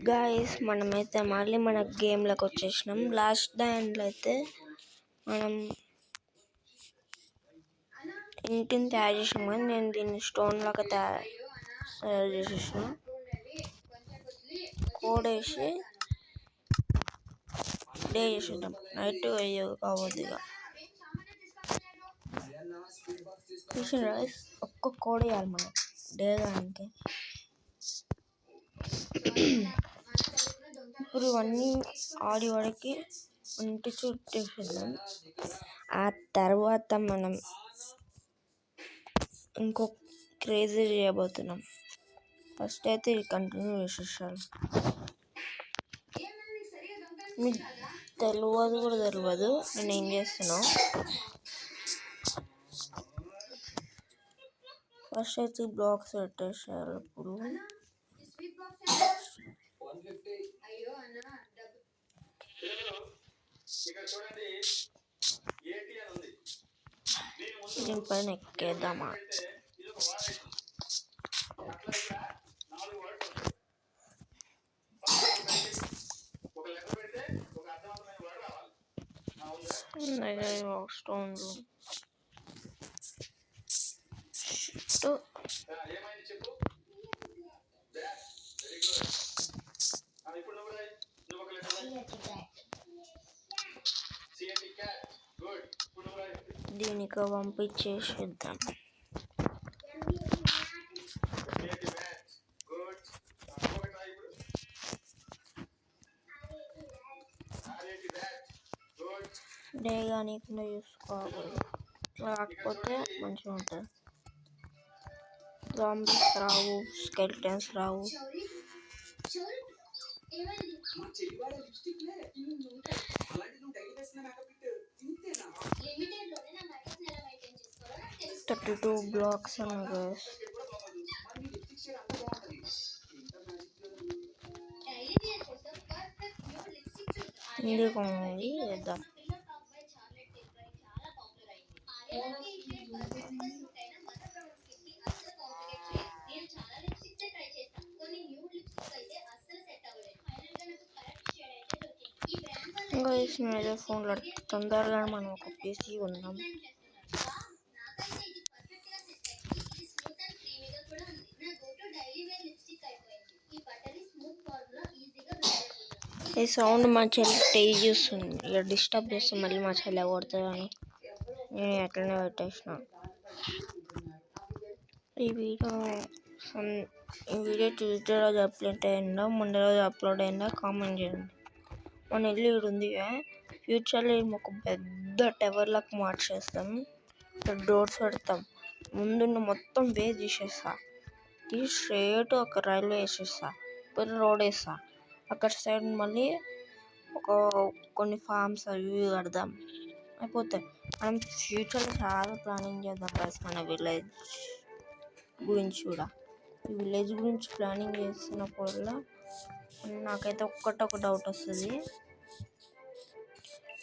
Guys మనమైతే మళ్ళీ మన గేమ్లోకి వచ్చేసినాం. లాస్ట్ దాంట్లో అయితే మనం ఇంటిని తయారు చేసాం కానీ నేను దీన్ని స్టోన్ లాగా తయారు చేసేసిన. కోడ్ వేసి డే చేసేద్దాం. నైట్ కావద్దు ఇక చూసారా, ఒక్క కోడ్ వేయాలి మనం డే దానికి. ఇప్పుడు ఇవన్నీ ఆడి వాడికి ఇంటి చుట్టేసేద్దాం. ఆ తర్వాత మనం ఇంకో క్రేజీ చేయబోతున్నాం. ఫస్ట్ అయితే ఇది కంటిన్యూ చేసేసాను. మీకు తెలియదు నేను ఏం చేస్తున్నా. ఫస్ట్ అయితే బ్లాక్స్ పెట్టేసారు. ఇప్పుడు దీనిపైన ఎక్కేద్దామా? స్టోన్లు దీనికి పంపించేసేద్దాం. డేగా నీకుండా చూసుకోవాలి, లేకపోతే మంచిగా ఉంటుంది. జాంబీస్ రావు, స్కెల్టన్స్ రావు. $32 blocks అన్నారు. ఇందుకు వేద్దాం. ఇంకా వేసిన ఫోన్లో తొందరగా మనం ఒక పీసీ ఉందాం. ఈ సౌండ్ మా చెల్లి టీవీ చూస్తుంది, ఇలా డిస్టర్బ్ చేస్తే మళ్ళీ మా చెల్లి కొడుతుందని నేను ఎట్లనే పెట్టేసిన. ఈ వీడియో ట్యూస్డే రోజు అప్లోడ్ అయిందా, మండే రోజు అప్లోడ్ అయిందా కామెంట్ చేయండి. మన ఇల్లు ఇక్కడ ఉంది. ఫ్యూచర్లో ఒక పెద్ద టవర్ లాగా మార్చేస్తాం. ఇక్కడ డోర్స్ పెడతాం. ముందున్న మొత్తం వే తీసేస్తా, స్ట్రైట్ ఒక రైల్వే వేసేస్తా, రోడ్ వేస్తా. అక్కడ సైడ్ మళ్ళీ కొన్ని ఫార్మ్స్ అవి కడదాం, అయిపోతాయి. మనం ఫ్యూచర్లో చాలా ప్లానింగ్ చేద్దాం ప్లస్ మన విలేజ్ గురించి కూడా. ఈ విలేజ్ గురించి ప్లానింగ్ చేస్తున్నప్పుడల్లా నాకైతే ఒక డౌట్ వస్తుంది.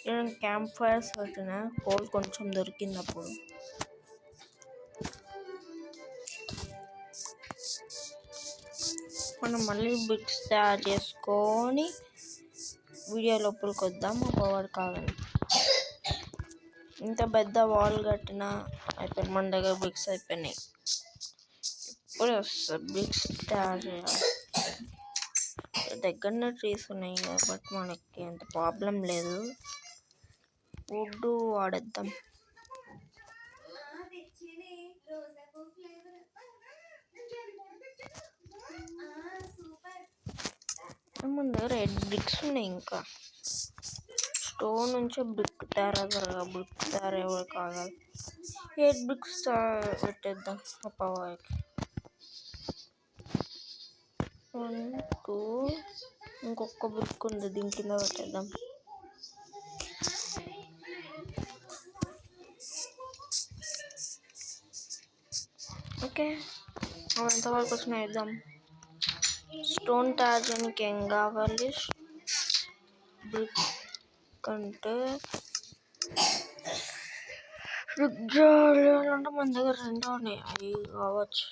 నేను క్యాంప్ ఫైర్స్ పెట్టిన కోల్ కొంచెం దొరికినప్పుడు మనం మళ్ళీ బ్రిక్స్ తయారు చేసుకొని వీడియో లోపలికి వద్దాం. పవర్ కావాలి. ఇంత పెద్ద వాల్ కట్టినా అయిపోయింది. మన దగ్గర బ్రిక్స్ అయిపోయినాయి. ఇప్పుడు బ్రిక్స్ తయారు చేయాలి. దగ్గరనే ట్రీస్ ఉన్నాయి కాబట్టి మనకి అంత ప్రాబ్లం లేదు. వుడ్ వాడేద్దాం. మన దగ్గర 8 బ్రిక్స్ ఉన్నాయి. ఇంకా స్టోన్ నుంచి బ్రిక్ తయారయ్యే కావాలి. 8 బ్రిక్స్ పెట్టేద్దాం. పవర్కి 1 2 ఇంకొక బ్రిక్ ఉంది, దీని కింద పెట్టేద్దాం. ఓకే, ఎంతవరకు వచ్చినా వేద్దాం. స్టోన్ తయారు చేయడానికి ఏం కావాలి? బ్రిక్ కంటే అంటే మన దగ్గర 2 ఉన్నాయి, అవి కావచ్చు.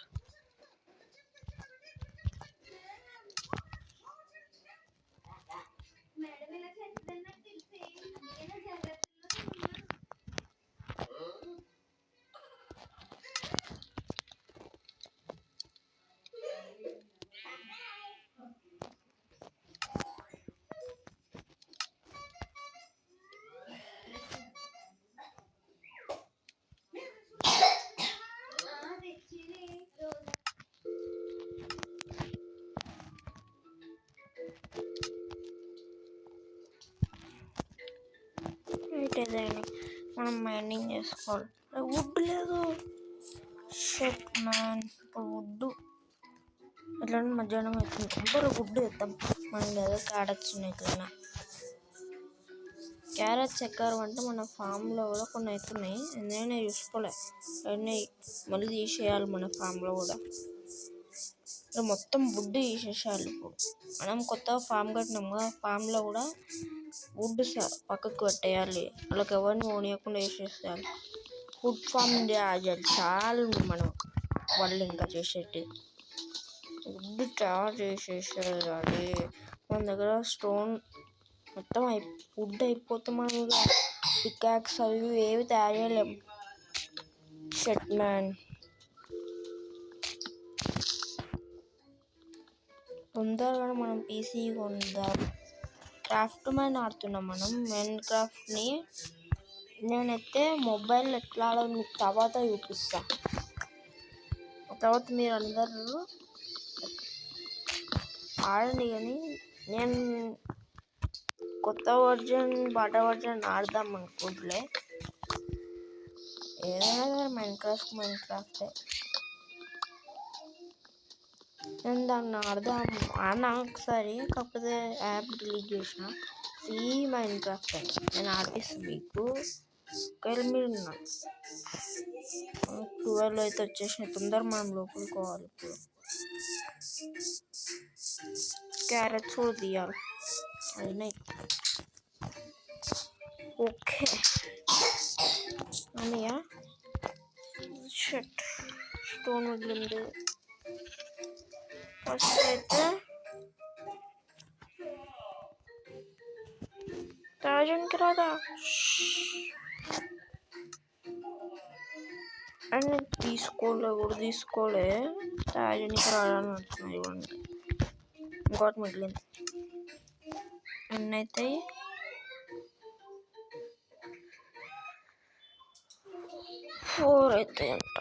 ఫ్రూట్ ఏదైనా మనం మైనింగ్ చేసుకోవాలి. వుడ్ లేదు. షట్ మ్యాన్, ఇప్పుడు వుడ్ ఎట్లా మధ్యాహ్నం అవుతుంది. కంపర్ వుడ్ వేద్దాం. మన దగ్గర క్యారెట్స్ ఉన్నాయి. ఇట్లా క్యారెట్స్ ఎక్కారు అంటే మన ఫామ్లో కూడా కొన్ని అవుతున్నాయి. నేను చూసుకోలే అన్నీ మళ్ళీ తీసేయాలి. మన ఫామ్లో కూడా మొత్తం వుడ్ తీసేసేయాలి. ఇప్పుడు మనం కొత్తగా ఫామ్ కట్టినాం కదా, ఫామ్లో కూడా వుడ్ పక్కకు పెట్టేయాలి. వాళ్ళకి ఎవరిని ఓనియకుండా వేసేసేయాలి. వుడ్ ఫామ్ చేయాలి. చాలా ఉంది మనం వాళ్ళు ఇంకా చేసేటి. వుడ్ చాలా చేసేసేయాలి. మన దగ్గర స్టోన్ మొత్తం వుడ్ అయిపోతే మనం పికాక్స్ అవి ఏవి తయారు చేయలేము. షట్ మ్యాన్, తొందరగా మనం పీసీ కొందాం. క్రాఫ్ట్ మ్యాన్ ఆడుతున్నాం మనం. మైన్ క్రాఫ్ట్ని నేనైతే మొబైల్ ఎట్లా ఆడాలో మీకు తర్వాత చూపిస్తా. తర్వాత మీరు అందరూ ఆడండి. కానీ నేను కొత్త వర్జన్ బాటా వర్జన్ ఆడదాం అనుకుంటులే. ఏదైనా మైన్ క్రాఫ్టే. నేను దాన్ని ఆడినా ఒకసారి, కాకపోతే యాప్ డిలీట్ చేసిన. ఈ మైన్ క్రాఫ్ట్ నేను ఆడిపిస్తాను మీకు. ఒకవేళ మీరు 12 అయితే వచ్చేసిన. తొందర మనం లోపలికోవాలి. ఇప్పుడు క్యారెట్స్ కూడా తీయాలి. అయినాయి. ఓకే అన్నయ్య. షట్, స్టోన్ మిగిలింది. ఫస్ట్ అయితే రాజానికి రాదా అని తీసుకోలే. రాజానికి రాదని అంటున్నాయి. ఇవ్వండి, ఇంకోటి మిగిలింది. ఎన్నైతే 4 అవుతాయి అంట.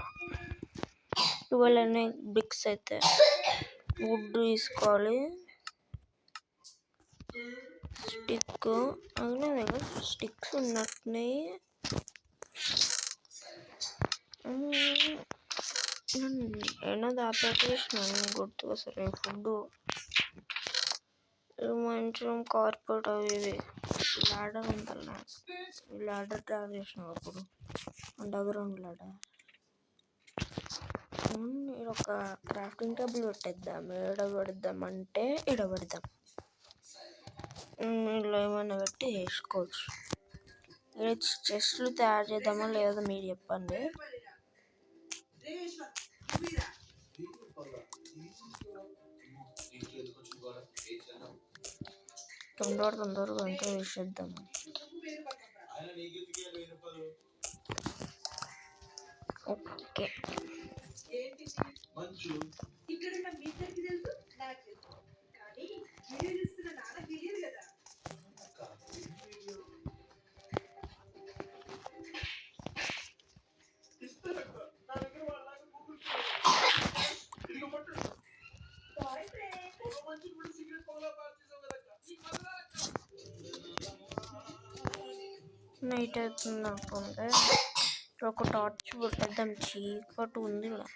12 అనే బ్రిక్స్ అయితే వుడ్ తీసుకోవాలి. స్టిక్ అవునా దగ్గర స్టిక్స్ ఉన్నట్టున్నాయి. ఏమన్నా దాపెట్టేసిన గుర్తుగా సరే. ఫుడ్ మంచం, కార్పెట్ అవి ఇవి. లాడర్ ఉండాలి. లాడర్ ట్రావెల్ చేసిన అప్పుడు అండర్గ్రౌండ్ లాడర్. ఒక క్రాఫ్టింగ్ టేబుల్ పెట్టేద్దాం. పెడదామంటే పెడదాం. ఇందులో ఏమైనా పెట్టి వేసుకోవచ్చు. చెస్ట్లు తయారు చేద్దామా లేదా మీరు చెప్పండి. తొందరగా అంతా వేసేద్దాం. ఓకే, నైట్ అవుతుంది అనుకుంటే ఒక టార్చ్ పెట్టేద్దాం. చీకటి ఉంది ఇలా.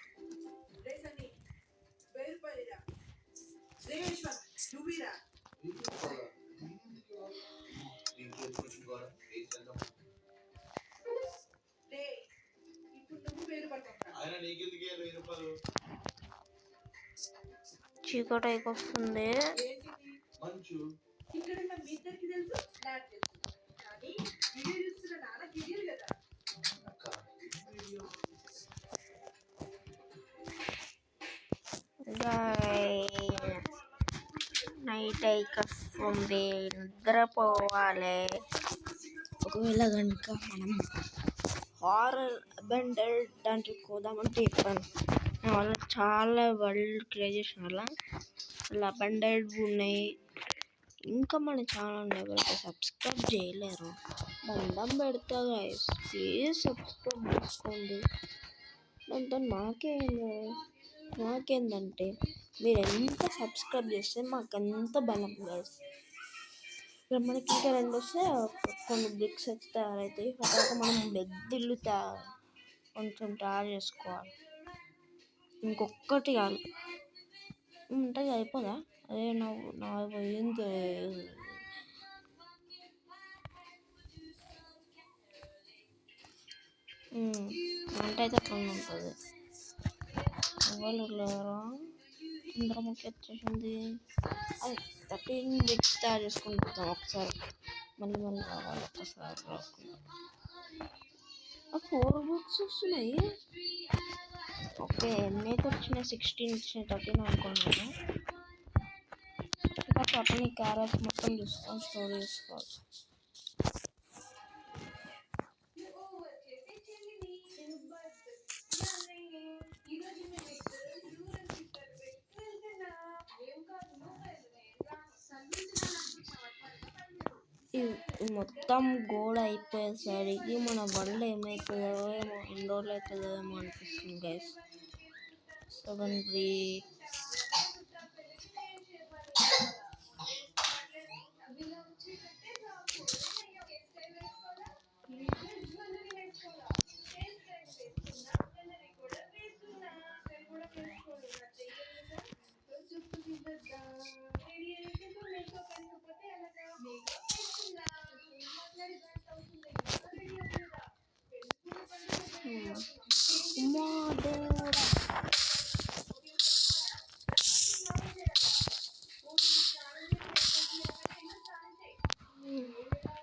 చీకటి అయిపోతుంది. నైట్ అయిపోతుంది, నిద్రపోవాలి. ఒకవేళ కనుక మనం హారర్ అబెండెడ్ దాంట్లోకి పోదామంటే చెప్పాను. వాళ్ళు చాలా వరల్డ్ క్రియేట్ చేసిన వల్ల అబెండెడ్ ఉన్నాయి. ఇంకా మన ఛానల్ ఎవరైతే సబ్స్క్రైబ్ చేయలేరు దండం పెడతా గైస్, ప్లీజ్ సబ్స్క్రైబ్ చేసుకోండి. దాంతో మాకేందంటే మీరు ఎంత సబ్స్క్రైబ్ చేస్తే మాకు ఎంత బలం గైస్. మనకి ఇంకా 2 వస్తే కొన్ని బ్రిక్స్ అయితే తయారవుతాయి. ఆ తర్వాత మనం బెద్దిల్లు కొంచెం తయారు చేసుకోవాలి. ఇంకొక్కటి కాదు ఉంటుంది, అయిపోదా? అదే నా పోయింది. వంట అయితే అట్లా ఉంటుంది. ఎవరు లేరా? చంద్రముఖి వచ్చేసింది. అది 13 బ్రిక్స్ తయారు చేసుకుంటాం ఒకసారి. మళ్ళీ రావాలి ఒక్కసారి రాకుండా. 4 బ్రిక్స్ వస్తున్నాయి. ఓకే, ఎన్నైతే వచ్చినాయి? 16 వచ్చినాయి, 13 అనుకున్నాను. ఇంకా అట్లనే క్యారెట్ మొత్తం తీసుకొని స్టోర్ చేసుకోవాలి. మొత్తం గోడ అయిపోయేసరికి మన వల్ల ఏమవుతుందో ఏమో, ఎన్ని రోజులు అవుతుందో ఏమో అనిపిస్తుంది గైస్. 7 బ్రిక్స్.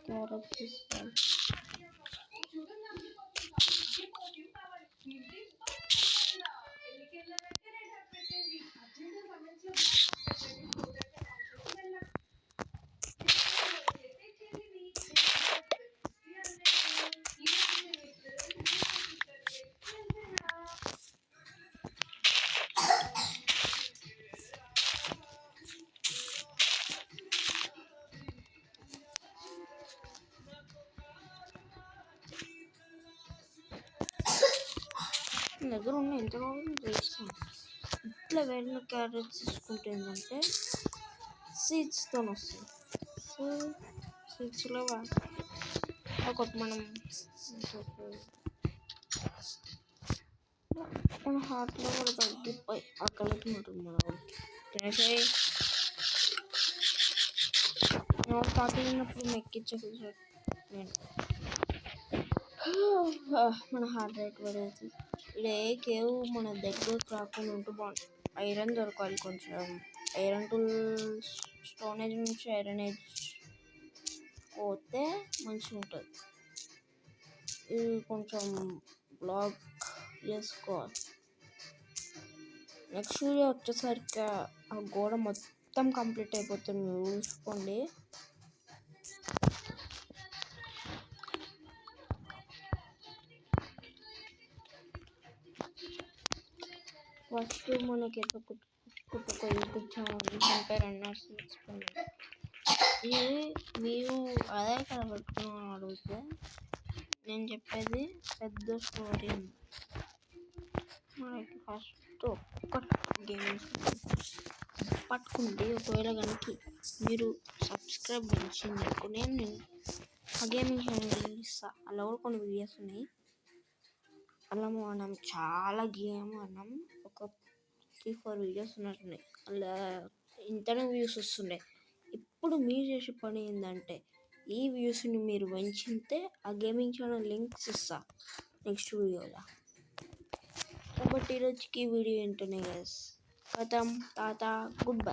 క్యారెట్ తీసుకోవాలి. దగ్గర ఉన్న ఎంత కావాలో వేసుకోండి. ఇట్లా వేడిన క్యారెట్స్ తీసుకుంటే ఏంటంటే సీడ్స్తో వస్తుంది. సో సీడ్స్లో ఒకటి మన హార్ట్లో కూడా తగ్గిపోయి ఆకలికి ఉంటుంది. మన ఊరికి తినేసే తాకినప్పుడు మెక్కించే మన హార్ట్ రేట్ పెరుగుతుంది. ఇక్కడ ఏ కేవ్ మన దగ్గరకు రాకుండా ఉంటూ బాగుంటుంది. ఐరన్ దొరకాలి కొంచెం. ఐరన్ టూల్స్ స్టోనేజ్ నుంచి ఐరన్ ఏజ్ పోతే మంచిగా ఉంటుంది. ఇది కొంచెం బ్లాక్ చేసుకోవాలి. నెక్స్ట్ వీడియో వచ్చేసరికి ఆ గోడ మొత్తం కంప్లీట్ అయిపోతుంది. చూసుకోండి. ఫస్ట్ మనకి ఎట్లా కుట్టుకో యూట్యూబ్ ఛానల్ రన్నర్స్ ఎక్స్ప్లెయిన్. ఇది మీరు అదే కదా పెట్టుకుని అడిగితే నేను చెప్పేది పెద్ద స్టోరీ. మనకి ఫస్ట్ ఒక్కటి గేమ్స్ పట్టుకుంటే ఒకవేళ కనుక మీరు సబ్స్క్రైబ్ చేసింది నేను ఆ గేమింగ్ ఛానల్ ఇస్తాను. అలా కూడా కొన్ని వీడియోస్ ఉన్నాయి. అలా మనం చాలా గేమ్ అన్నాం. ఒక 3-4 వీడియోస్ ఉన్నట్టున్నాయి. అలా ఇంతనే వ్యూస్ వస్తుండే. ఇప్పుడు మీరు చేసే పని ఏంటంటే ఈ వ్యూస్ని మీరు పెంచితే ఆ గేమింగ్ ఛానల్ లింక్స్ ఇస్తా నెక్స్ట్ వీడియోలో. కాబట్టి ఈరోజుకి వీడియో ఏంటనే గైస్. Tata good bye.